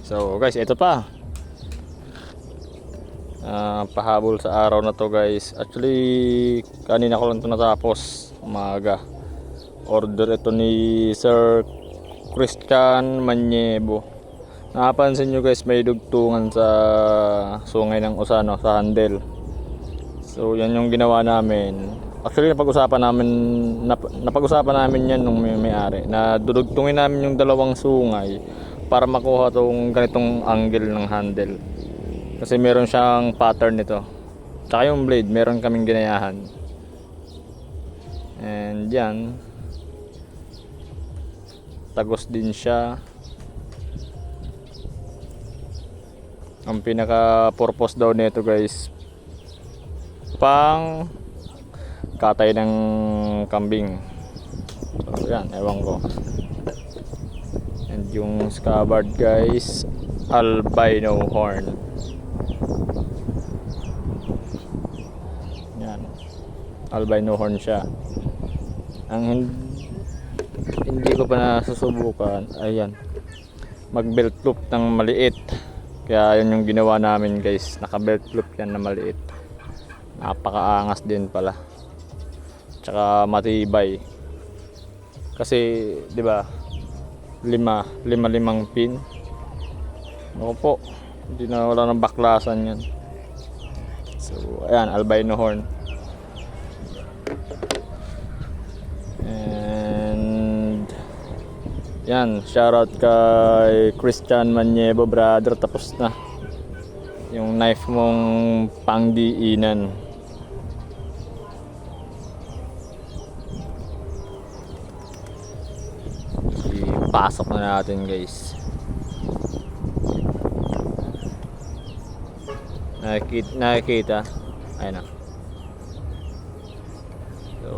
So guys, ito pa. Pahabol sa araw na to guys. Actually, kanina ko lang ito natapos. Umaga. Order ito ni Sir Christian Maniebo. Napansin nyo guys, may dugtungan sa sungay ng Usano, sa handle. So yan yung ginawa namin. Actually napag-usapan namin yan nung may-ari na dudugtungin namin yung dalawang sungay para makuha tong ganitong angle ng handle. Kasi meron siyang pattern nito. Tsaka yung blade, meron kaming ginayahan. And yan. Tagos din siya. Ang pinaka purpose daw nito guys, pang katay ng kambing. So yan, ewan ko. And yung scabbard guys, albino horn. Yan, albino horn siya. Ang hindi ko pa nasusubukan, ayan, mag belt loop ng maliit. Kaya yun yung ginawa namin guys, naka belt loop yan na maliit. Napakaangas din pala. Tsaka matibay. Kasi, 'di ba? Limang pin. Ako po, hindi na wala nang baklasan 'yan. So, ayan, albino horn. And yan, shoutout kay Christian Maniebo brother, tapos na yung knife mong pangdiinan. Ipasok na natin guys. Nakikita. Ayun na. So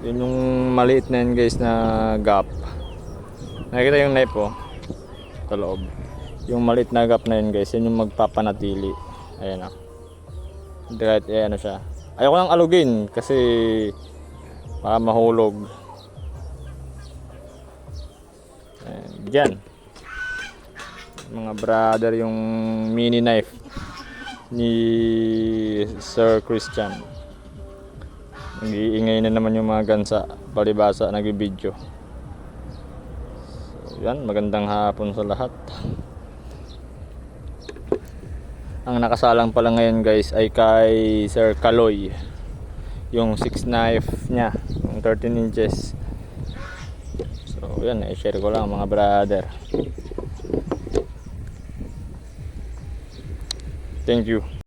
yun yung maliit na yun guys na gap. Nakikita yung knife sa loob. Yung maliit na gap na yun guys, yun yung magpapanatili. Ayan na. Kahit ano siya. Ayoko lang alugin kasi baka mahulog. Diyan mga brother, yung mini knife ni Sir Christian. Nag-iingay na naman yung mga gansa, palibasa nag-video. So yan, magandang hapon sa lahat. Ang nakasalang pala ngayon guys ay kay Sir Kaloy, yung 6 knife niya, yung 13 inches. So yan, i-share ko lang mga brother. Thank you.